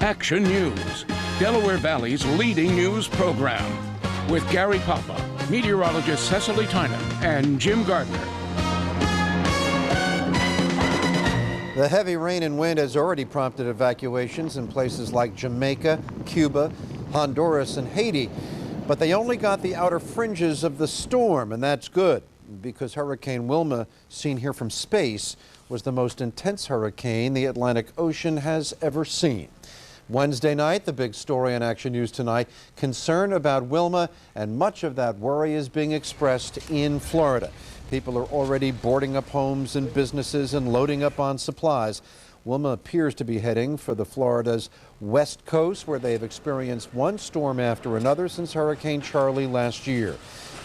Action News, Delaware Valley's leading news program, with Gary Papa, meteorologist Cecily Tynan, and Jim Gardner. The heavy rain and wind has already prompted evacuations in places like Jamaica, Cuba, Honduras, and Haiti. But they only got the outer fringes of the storm, and that's good, because Hurricane Wilma, seen here from space, was the most intense hurricane the Atlantic Ocean has ever seen. Wednesday night, the big story on Action News tonight, concern about Wilma, and much of that worry is being expressed in Florida. People are already boarding up homes and businesses and loading up on supplies. Wilma appears to be heading for the Florida's west coast, where they have experienced one storm after another since Hurricane Charlie last year.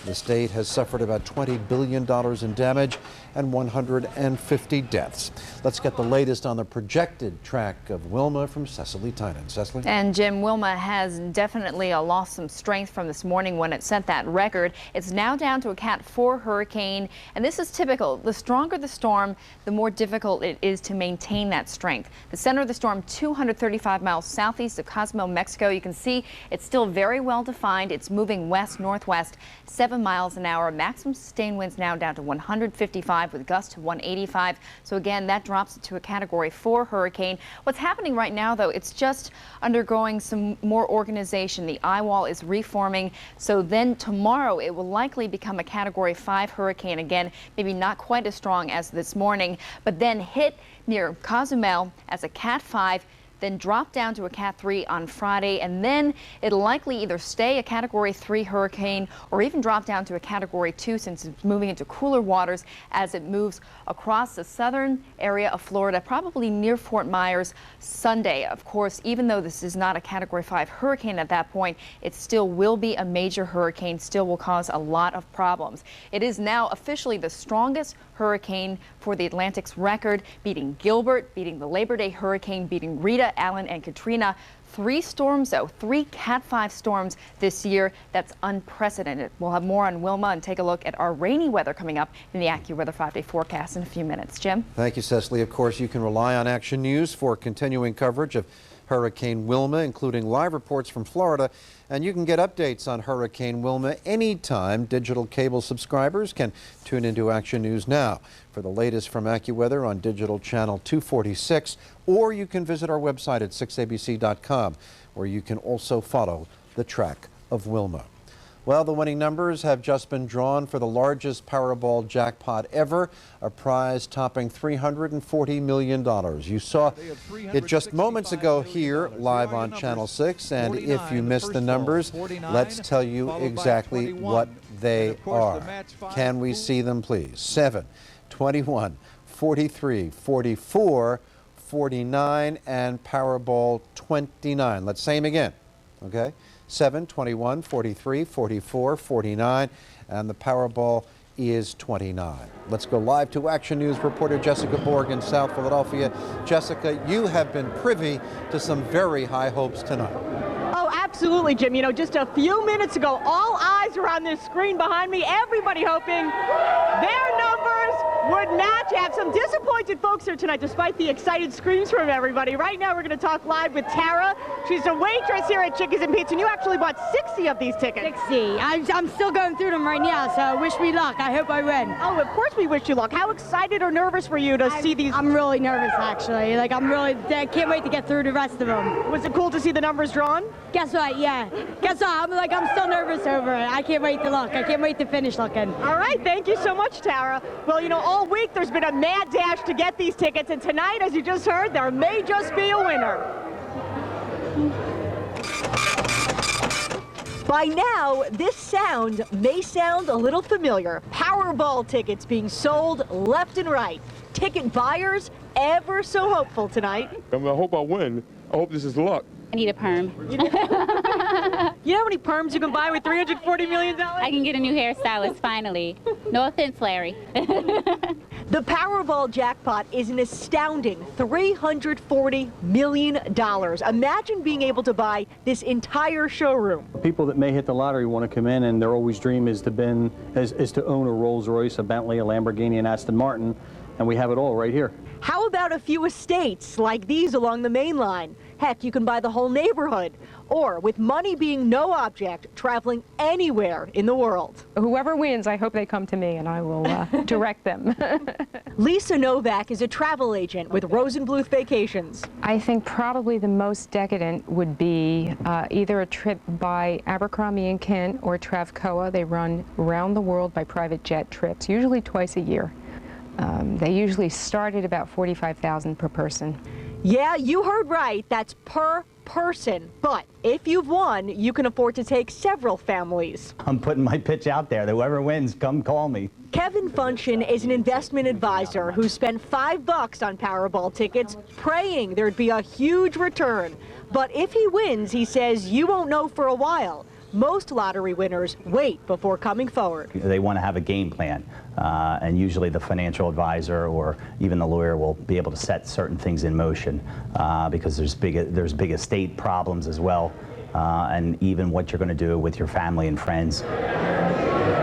The state has suffered about $20 billion in damage and 150 deaths. Let's get the latest on the projected track of Wilma from Cecily Tynan. Cecily? And Jim, Wilma has definitely lost some strength from this morning when it set that record. It's now down to a Cat 4 hurricane, and this is typical. The stronger the storm, the more difficult it is to maintain that strength. The center of the storm, 235 miles southeast of Cozumel, Mexico. You can see it's still very well defined. It's moving west-northwest, 7 miles an hour. Maximum sustained winds now down to 155 with gusts to 185. So again, that drops it to a Category 4 hurricane. What's happening right now, though, it's just undergoing some more organization. The eye wall is reforming. So then tomorrow it will likely become a Category 5 hurricane again, maybe not quite as strong as this morning, but then hit near Cozumel as a Cat 5. Then drop down to a Cat 3 on Friday, and then it'll likely either stay a Category 3 hurricane or even drop down to a Category 2 since it's moving into cooler waters as it moves across the southern area of Florida, probably near Fort Myers Sunday. Of course, even though this is not a Category 5 hurricane at that point, it still will be a major hurricane, still will cause a lot of problems. It is now officially the strongest hurricane for the Atlantic's record, beating Gilbert, beating the Labor Day hurricane, beating Rita, Allen, and Katrina. 3 storms, though, 3 Cat 5 storms this year. That's unprecedented. We'll have more on Wilma and take a look at our rainy weather coming up in the AccuWeather 5-day forecast in a few minutes. Jim? Thank you, Cecily. Of course, you can rely on Action News for continuing coverage of Hurricane Wilma, including live reports from Florida. And you can get updates on Hurricane Wilma anytime. Digital cable subscribers can tune into Action News now for the latest from AccuWeather on digital channel 246, or you can visit our website at 6abc.com, where you can also follow the track of Wilma. Well, the winning numbers have just been drawn for the largest Powerball jackpot ever, a prize topping $340 million. You saw it just moments ago here live on Channel 6, and if you missed the numbers, let's tell you exactly what they are. Can we see them, please? 7, 21, 43, 44, 49, and Powerball 29. Let's say them again, okay? 7, 21, 43, 44, 49, and the Powerball is 29. Let's go live to Action News reporter Jessica Borg in South Philadelphia. Jessica, you have been privy to some very high hopes tonight. Oh, absolutely, Jim. You know, just a few minutes ago, all eyes are on this screen behind me. Everybody hoping their numbers would match. I have some disappointed folks here tonight, despite the excited screams from everybody. Right now, we're going to talk live with Tara. She's a waitress here at Chickies and Pete's, and you actually bought 60 of these tickets. 60. I'm still going through them right now, so wish me luck. I hope I win. Oh, of course we wish you luck. How excited or nervous were you to see these? I'm really nervous, actually. Like, I can't wait to get through the rest of them. Was it cool to see the numbers drawn? Guess what? Yeah. Guess what? I'm still nervous over it. I can't wait to look. I can't wait to finish looking. All right. Thank you so much, Tara. Well, you know, all week there's been a mad dash to get these tickets, and tonight, as you just heard, there may just be a winner. By now, this sound may sound a little familiar. Powerball tickets being sold left and right. Ticket buyers ever so hopeful tonight. I hope I win. I hope this is luck. I need a perm. You know how many perms you can buy with $340 million? I can get a new hairstylist, finally. No offense, Larry. The Powerball jackpot is an astounding $340 million. Imagine being able to buy this entire showroom. People that may hit the lottery want to come in, and their always dream is to own a Rolls Royce, a Bentley, a Lamborghini, an Aston Martin. and we have it all right here. How about a few estates like these along the main line? Heck, you can buy the whole neighborhood. Or, with money being no object, traveling anywhere in the world. Whoever wins, I hope they come to me and I will direct them. Lisa Novak is a travel agent with Rosenbluth Vacations. I think probably the most decadent would be either a trip by Abercrombie & Kent or Travcoa. They run around the world by private jet trips, usually twice a year. They usually start at about $45,000 per person. Yeah, you heard right. That's per person. But if you've won, you can afford to take several families. I'm putting my pitch out there. Whoever wins, come call me. Kevin Funchin is an investment advisor who spent $5 on Powerball tickets, praying there'd be a huge return. But if he wins, he says, you won't know for a while. Most lottery winners wait before coming forward. They want to have a game plan, and usually the financial advisor or even the lawyer will be able to set certain things in motion because there's big estate problems as well, and even what you're going to do with your family and friends.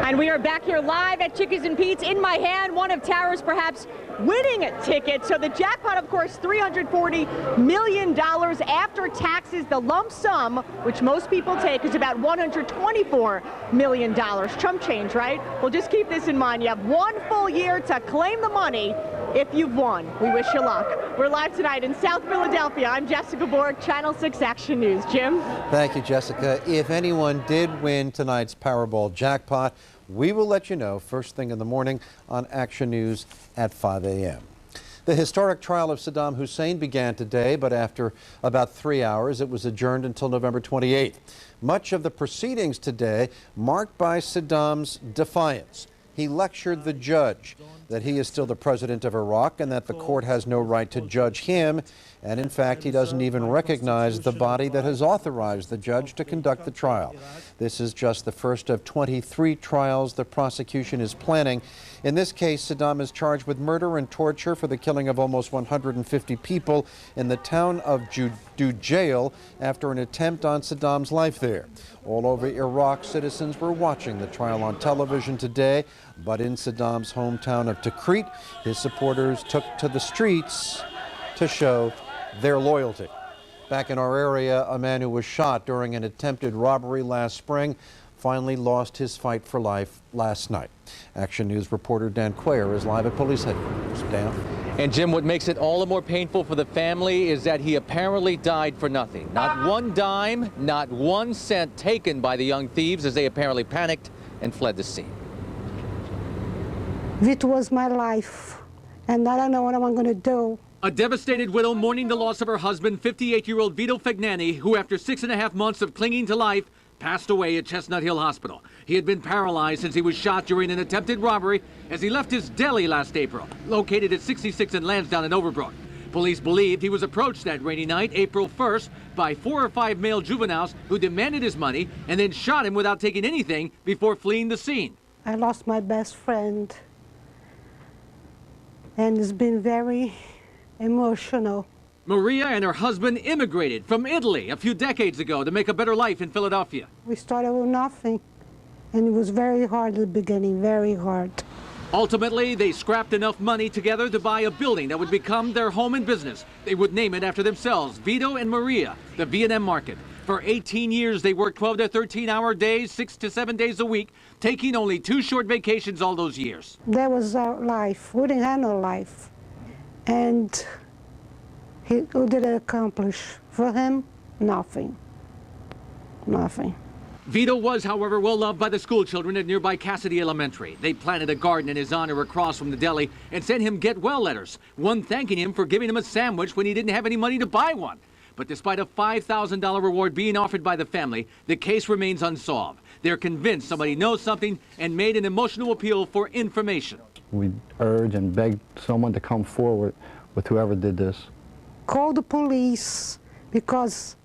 And we are back here live at Chickies and Pete's. In my hand, one of Tara's perhaps winning tickets. So the jackpot, of course, $340 million after taxes. The lump sum, which most people take, is about $124 million. Chump change, right? Well, just keep this in mind. You have one full year to claim the money if you've won. We wish you luck. We're live tonight in South Philadelphia. I'm Jessica Borg, Channel 6 Action News. Jim? Thank you, Jessica. If anyone did win tonight's Powerball jackpot, we will let you know first thing in the morning on Action News at 5 a.m. The historic trial of Saddam Hussein began today, but after about 3 hours, it was adjourned until November 28th. Much of the proceedings today marked by Saddam's defiance. He lectured the judge that he is still the president of Iraq and that the court has no right to judge him. And in fact, he doesn't even recognize the body that has authorized the judge to conduct the trial. This is just the first of 23 trials the prosecution is planning. In this case, Saddam is charged with murder and torture for the killing of almost 150 people in the town of Dujail after an attempt on Saddam's life there. All over Iraq, citizens were watching the trial on television today, but in Saddam's hometown of Tikrit, his supporters took to the streets to show their loyalty. Back in our area, a man who was shot during an attempted robbery last spring finally lost his fight for life last night. Action News reporter Dan Quayer is live at police headquarters. Dan? And Jim, what makes it all the more painful for the family is that he apparently died for nothing. Not one dime, not 1 cent taken by the young thieves as they apparently panicked and fled the scene. It was my life, and I don't know what I'm going to do. A devastated widow mourning the loss of her husband, 58-year-old Vito Fagnani, who after 6.5 months of clinging to life, passed away at Chestnut Hill Hospital. He had been paralyzed since he was shot during an attempted robbery as he left his deli last April, located at 66 and Lansdowne in Overbrook. Police believed he was approached that rainy night, April 1st, by 4 or 5 male juveniles who demanded his money and then shot him without taking anything before fleeing the scene. I lost my best friend, and it's been very emotional. Maria and her husband immigrated from Italy a few decades ago to make a better life in Philadelphia. We started with nothing, and it was very hard at the beginning, very hard. Ultimately, they scrapped enough money together to buy a building that would become their home and business. They would name it after themselves, Vito and Maria, the V&M Market. For 18 years, they worked 12 to 13-hour days, 6 to 7 days a week, taking only 2 short vacations all those years. That was our life. We didn't have no life. And who did it accomplish? For him, nothing. Nothing. Vito was, however, well loved by the school children at nearby Cassidy Elementary. They planted a garden in his honor across from the deli and sent him get well letters, one thanking him for giving him a sandwich when he didn't have any money to buy one. But despite a $5,000 reward being offered by the family, the case remains unsolved. They're convinced somebody knows something and made an emotional appeal for information. We urge and beg someone to come forward with whoever did this. Call the police, because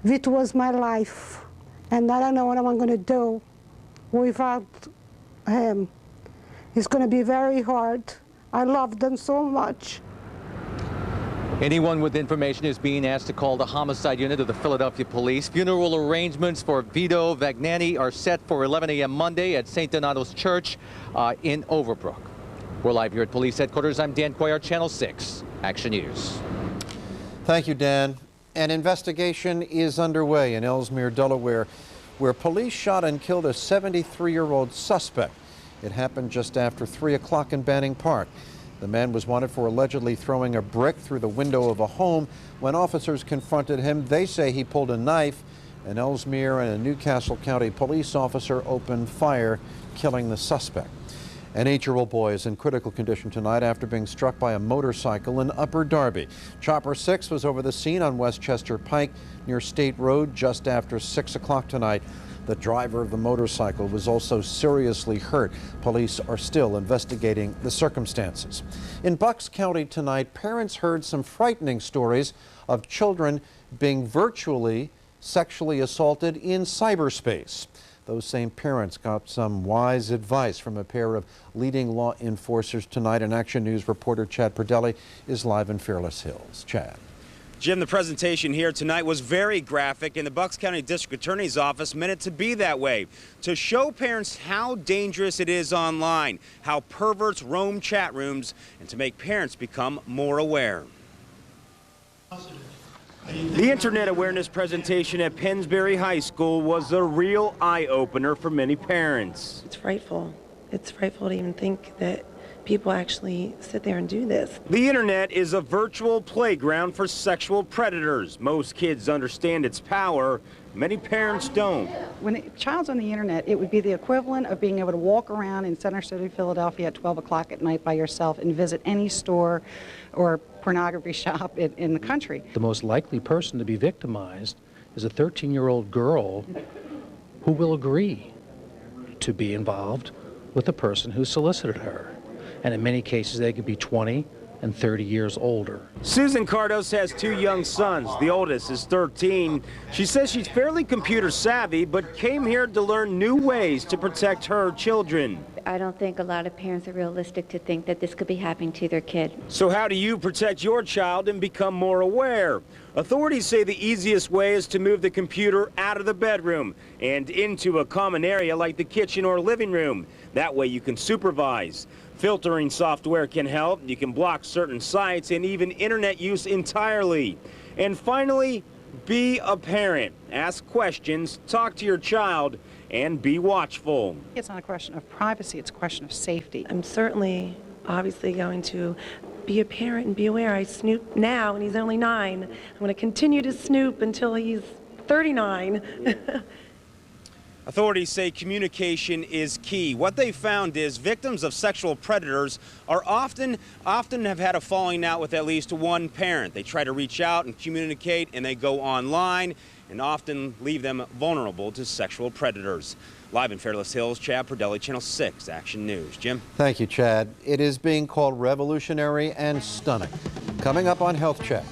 it was my life, and I don't know what I'm going to do without him. It's going to be very hard. I love them so much. Anyone with information is being asked to call the homicide unit of the Philadelphia Police. Funeral arrangements for Vito Fagnani are set for 11 a.m. Monday at St. Donato's Church in Overbrook. We're live here at police headquarters. I'm Dan Cuellar, Channel 6 Action News. Thank you, Dan. An investigation is underway in Ellesmere, Delaware, where police shot and killed a 73-year-old suspect. It happened just after 3 o'clock in Banning Park. The man was wanted for allegedly throwing a brick through the window of a home. When officers confronted him, they say he pulled a knife. An Ellesmere and a Newcastle County police officer opened fire, killing the suspect. An 8-year-old boy is in critical condition tonight after being struck by a motorcycle in Upper Darby. Chopper 6 was over the scene on Westchester Pike near State Road just after 6 o'clock tonight. The driver of the motorcycle was also seriously hurt. Police are still investigating the circumstances. In Bucks County tonight, parents heard some frightening stories of children being virtually sexually assaulted in cyberspace. Those same parents got some wise advice from a pair of leading law enforcers tonight. And Action News reporter Chad Perdelli is live in Fairless Hills. Chad. Jim, the presentation here tonight was very graphic, and the Bucks County District Attorney's Office meant it to be that way, to show parents how dangerous it is online, how perverts roam chat rooms, and to make parents become more aware. The Internet Awareness presentation at Pennsbury High School was a real eye-opener for many parents. It's frightful. It's frightful to even think that people actually sit there and do this. The Internet is a virtual playground for sexual predators. Most kids understand its power. Many parents don't. When a child's on the Internet, it would be the equivalent of being able to walk around in Center City, Philadelphia at 12 o'clock at night by yourself and visit any store or pornography shop in the country. The most likely person to be victimized is a 13-year-old girl who will agree to be involved with the person who solicited her. And in many cases, they could be 20 and 30 years older. Susan Cardos has 2 young sons. The oldest is 13. She says she's fairly computer savvy, but came here to learn new ways to protect her children. I don't think a lot of parents are realistic to think that this could be happening to their kid. So how do you protect your child and become more aware? Authorities say the easiest way is to move the computer out of the bedroom and into a common area like the kitchen or living room. That way you can supervise. Filtering software can help. You can block certain sites and even internet use entirely. And finally, be a parent. Ask questions, talk to your child, and be watchful. It's not a question of privacy, it's a question of safety. I'm certainly, obviously going to be a parent and be aware. I snoop now and he's only 9. I'm going to continue to snoop until he's 39. Authorities say communication is key. What they found is victims of sexual predators are often have had a falling out with at least one parent. They try to reach out and communicate, and they go online and often leave them vulnerable to sexual predators. Live in Fairless Hills, Chad Perdelli, Channel 6 Action News. Jim? Thank you, Chad. It is being called revolutionary and stunning. Coming up on Health Check,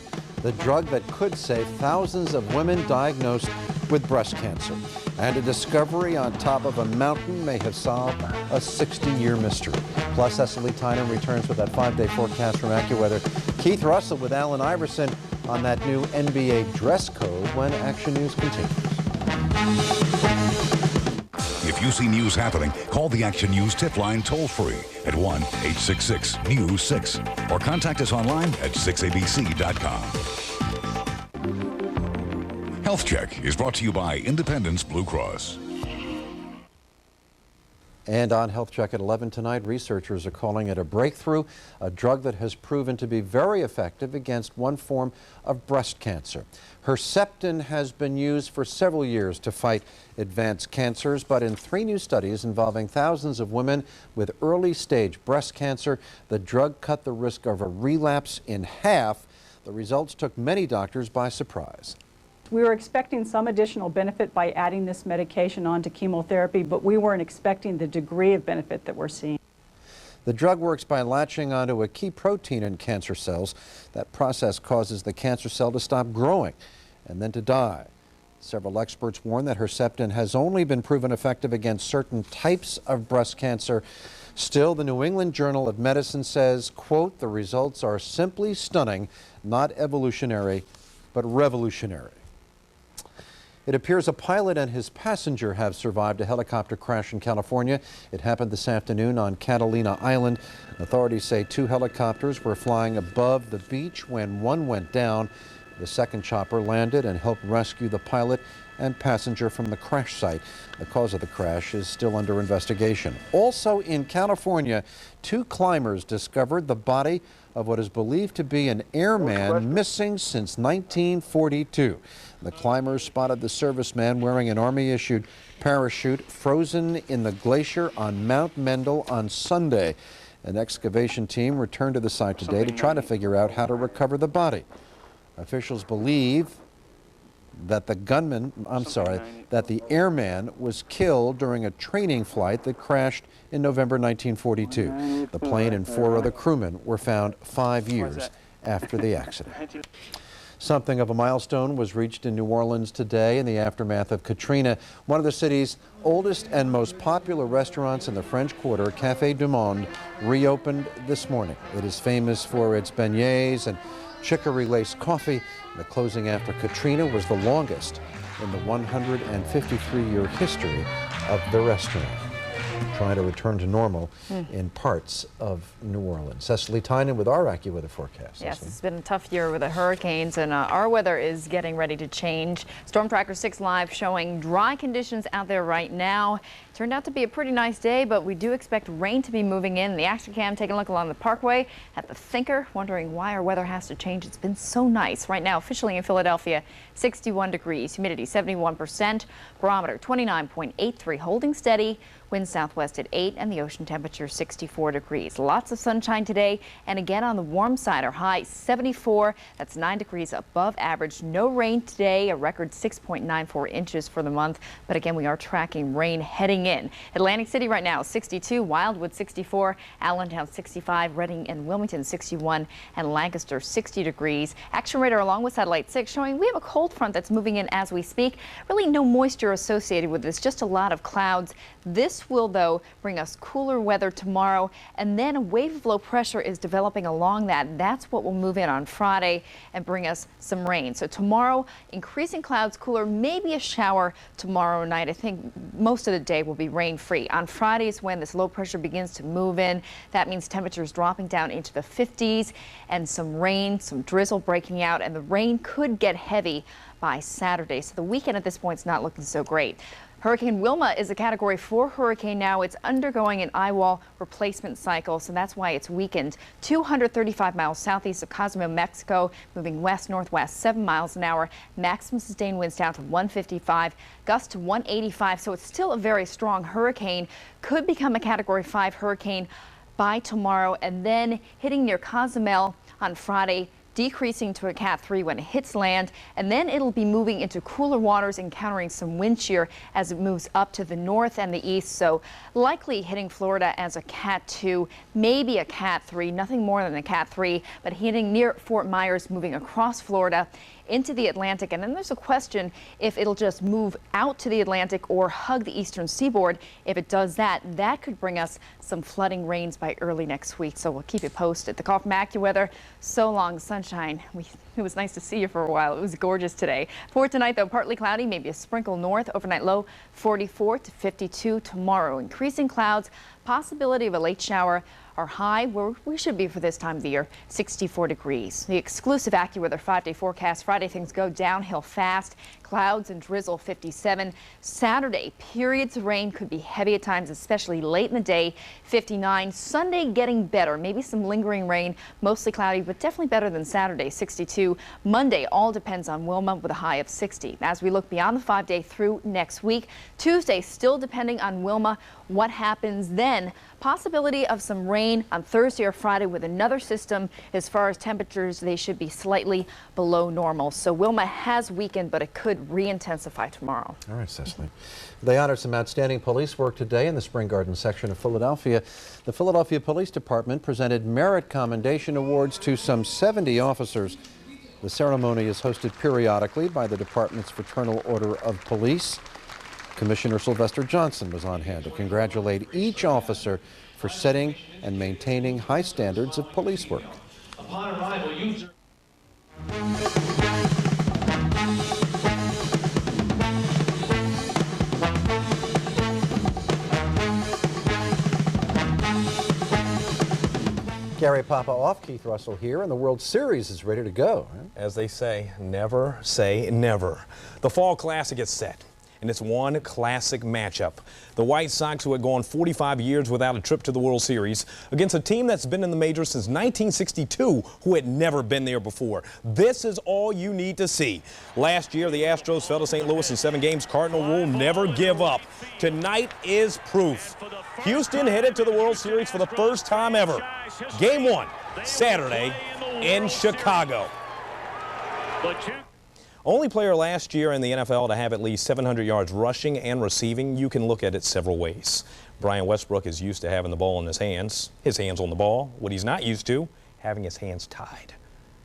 the drug that could save thousands of women diagnosed with breast cancer. And a discovery on top of a mountain may have solved a 60-year mystery. Plus, Cecily Tynan returns with that 5-day forecast from AccuWeather. Keith Russell with Allen Iverson on that new NBA dress code when Action News continues. If you see news happening, call the Action News tip line toll-free at 1-866-NEWS6 or contact us online at 6abc.com. Health Check is brought to you by Independence Blue Cross. And on Health Check at 11 tonight, researchers are calling it a breakthrough, a drug that has proven to be very effective against one form of breast cancer. Herceptin has been used for several years to fight advanced cancers, but in 3 new studies involving thousands of women with early-stage breast cancer, the drug cut the risk of a relapse in half. The results took many doctors by surprise. We were expecting some additional benefit by adding this medication onto chemotherapy, but we weren't expecting the degree of benefit that we're seeing. The drug works by latching onto a key protein in cancer cells. That process causes the cancer cell to stop growing and then to die. Several experts warn that Herceptin has only been proven effective against certain types of breast cancer. Still, the New England Journal of Medicine says, quote, "The results are simply stunning, not evolutionary, but revolutionary." It appears a pilot and his passenger have survived a helicopter crash in California. It happened this afternoon on Catalina Island. Authorities say 2 helicopters were flying above the beach when one went down. The second chopper landed and helped rescue the pilot and passenger from the crash site. The cause of the crash is still under investigation. Also in California, 2 climbers discovered the body of what is believed to be an airman missing since 1942. The climbers spotted the serviceman wearing an Army-issued parachute frozen in the glacier on Mount Mendel on Sunday. An excavation team returned to the site today to try to figure out how to recover the body. Officials believe that the airman was killed during a training flight that crashed in November 1942. The plane and 4 other crewmen were found 5 years after the accident. Something of a milestone was reached in New Orleans today in the aftermath of Katrina. One of the city's oldest and most popular restaurants in the French Quarter, Café du Monde, reopened this morning. It is famous for its beignets and chicory lace coffee. The closing after Katrina was the longest in the 153-year history of the restaurant. Trying to return to normal in parts of New Orleans. Cecily Tynan with our AccuWeather forecast. Yes, it's been a tough year with the hurricanes, and our weather is getting ready to change. Storm Tracker 6 Live showing dry conditions out there right now. Turned out to be a pretty nice day, but we do expect rain to be moving in. The Action Cam taking a look along the Parkway at the Thinker, wondering why our weather has to change. It's been so nice. Right now, officially in Philadelphia, 61 degrees, humidity 71%, barometer 29.83, holding steady. Wind southwest at 8 and the ocean temperature 64 degrees. Lots of sunshine today, and again on the warm side, our high 74. That's 9 degrees above average. No rain today, a record 6.94 inches for the month. But again, we are tracking rain heading in. Atlantic City right now 62, Wildwood 64, Allentown 65, Reading and Wilmington 61, and Lancaster 60 degrees. Action radar along with satellite 6 showing we have a cold front that's moving in as we speak. Really no moisture associated with this, just a lot of clouds. This will, though, bring us cooler weather tomorrow, and then a wave of low pressure is developing along that. That's what will move in on Friday and bring us some rain. So tomorrow, increasing clouds, cooler, maybe a shower tomorrow night. I think most of the day will be rain-free. On Friday is when this low pressure begins to move in. That means temperatures dropping down into the 50s and some rain, some drizzle breaking out, and the rain could get heavy by Saturday. So the weekend at this point is not looking so great. Hurricane Wilma is a Category 4 hurricane now. It's undergoing an eyewall replacement cycle, so that's why it's weakened. 235 miles southeast of Cozumel, Mexico, moving west-northwest, 7 miles an hour. Maximum sustained winds down to 155, gusts to 185, so it's still a very strong hurricane. Could become a Category 5 hurricane by tomorrow, and then hitting near Cozumel on Friday, decreasing to a Cat 3 when it hits land, and then it'll be moving into cooler waters, encountering some wind shear as it moves up to the north and the east. So likely hitting Florida as a Cat 2, maybe a Cat 3, nothing more than a Cat 3, but hitting near Fort Myers, moving across Florida into the Atlantic. And then there's a question if it'll just move out to the Atlantic or hug the eastern seaboard. If it does that, that could bring us some flooding rains by early next week. So we'll keep you posted. The call from AccuWeather. So long, sunshine. It was nice to see you for a while. It was gorgeous today. For tonight, though, partly cloudy, maybe a sprinkle north. Overnight low 44 to 52 tomorrow. Increasing clouds, possibility of a late shower. Our high, where we should be for this time of the year, 64 degrees. The exclusive AccuWeather 5-day forecast. Friday, things go downhill fast. Clouds and drizzle 57. Saturday, periods of rain could be heavy at times, especially late in the day, 59. Sunday getting better, maybe some lingering rain, mostly cloudy, but definitely better than Saturday, 62. Monday, all depends on Wilma with a high of 60. As we look beyond the 5-day through next week, Tuesday, still depending on Wilma, what happens then? Possibility of some rain on Thursday or Friday with another system. As far as temperatures, they should be slightly below normal. So Wilma has weakened, but it could re-intensify tomorrow. All right, Cecily. They honored some outstanding police work today in the Spring Garden section of Philadelphia. The Philadelphia Police Department presented merit commendation awards to some 70 officers. The ceremony is hosted periodically by the department's Fraternal Order of Police. Commissioner Sylvester Johnson was on hand to congratulate each officer for setting and maintaining high standards of police work. Upon arrival, user Gary Papa off, Keith Russell here, and the World Series is ready to go. As they say, never say never. The Fall Classic is set, and it's one classic matchup. The White Sox, who had gone 45 years without a trip to the World Series, against a team that's been in the majors since 1962, who had never been there before. This is all you need to see. Last year, the Astros fell to St. Louis in 7 games. Cardinal rule, never give up. Tonight is proof. Houston headed to the World Series for the first time ever. Game 1, Saturday in Chicago. Only player last year in the NFL to have at least 700 yards rushing and receiving. You can look at it several ways. Brian Westbrook is used to having the ball in his hands on the ball. What he's not used to, having his hands tied.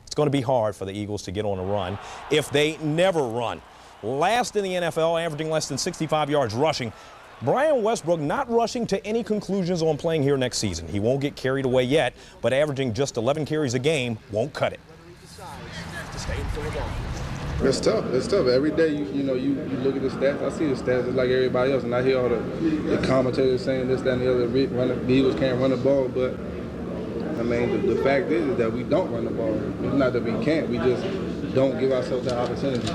It's going to be hard for the Eagles to get on a run if they never run. Last in the NFL, averaging less than 65 yards rushing. Brian Westbrook not rushing to any conclusions on playing here next season. He won't get carried away yet, but averaging just 11 carries a game won't cut it. It's tough. It's tough. Every day, you look at the stats. I see the stats just like everybody else, and I hear all the commentators saying this, that, and the other. The Eagles can't run the ball, but I mean, the fact is that we don't run the ball. It's not that we can't. We just don't give ourselves that opportunity.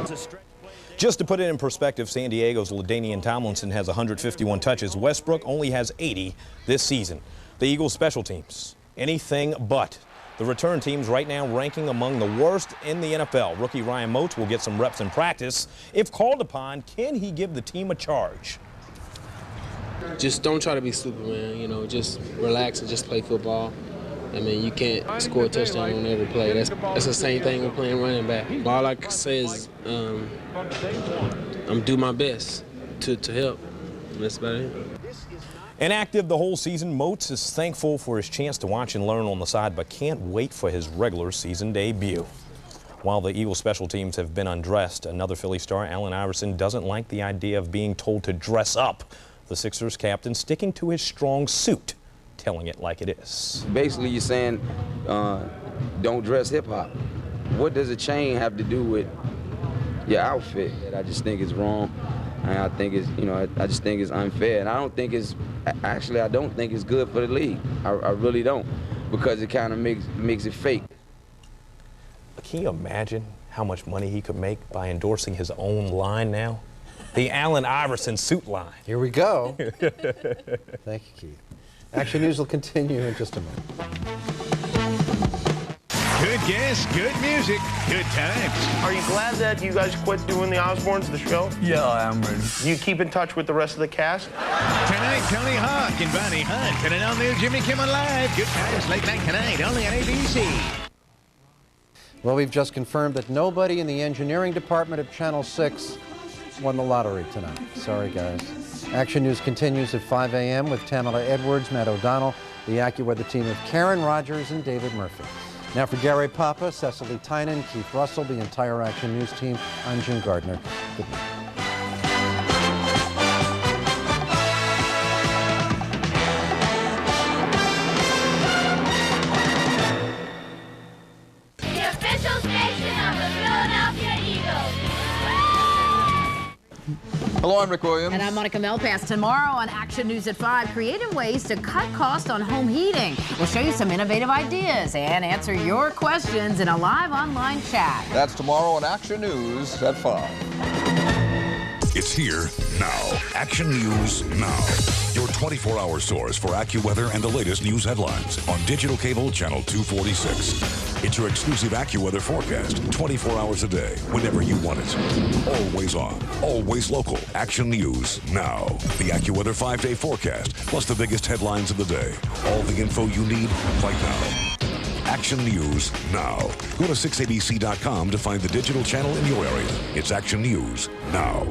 Just to put it in perspective, San Diego's LaDainian Tomlinson has 151 touches. Westbrook only has 80 this season. The Eagles' special teams, anything but. The return team's right now ranking among the worst in the NFL. Rookie Ryan Moats will get some reps in practice. If called upon, can he give the team a charge? Just don't try to be Superman, just relax and just play football. I mean, you can't score a touchdown on every play. That's the same thing with playing running back. All I can say is I'm do my best to help. That's about it. Inactive the whole season, Moats is thankful for his chance to watch and learn on the side, but can't wait for his regular season debut. While the Eagles special teams have been undressed, another Philly star, Allen Iverson, doesn't like the idea of being told to dress up. The Sixers captain sticking to his strong suit, telling it like it is. Basically, you're saying don't dress hip-hop. What does a chain have to do with your outfit? I just think it's wrong. And I think it's, I just think it's unfair. And I don't think it's, actually, I don't think it's good for the league. I really don't, because it kind of makes it fake. Can you imagine how much money he could make by endorsing his own line now? The Allen Iverson suit line. Here we go. Thank you, Keith. Action News will continue in just a moment. Good guests, good music, good times. Are you glad that you guys quit doing the Osbournes, the show? Yeah, I am ready. Do you keep in touch with the rest of the cast? Tonight, Tony Hawk and Bonnie Hunt and an all-new Jimmy Kimmel Live. Good times late night tonight, only on ABC. Well, we've just confirmed that nobody in the engineering department of Channel 6 won the lottery tonight. Sorry, guys. Action News continues at 5 a.m. with Tamala Edwards, Matt O'Donnell, the AccuWeather team of Karen Rogers and David Murphy. Now for Gary Papa, Cecily Tynan, Keith Russell, the entire Action News team, I'm Jim Gardner. Good night. Hello, I'm Rick Williams. And I'm Monica Melpass. Tomorrow on Action News at 5, creative ways to cut costs on home heating. We'll show you some innovative ideas and answer your questions in a live online chat. That's tomorrow on Action News at 5. It's here now. Action News Now. Your 24-hour source for AccuWeather and the latest news headlines on digital cable channel 246. It's your exclusive AccuWeather forecast 24 hours a day, whenever you want it. Always on, always local. Action News Now. The AccuWeather 5-day forecast, plus the biggest headlines of the day. All the info you need right now. Action News Now. Go to 6abc.com to find the digital channel in your area. It's Action News Now.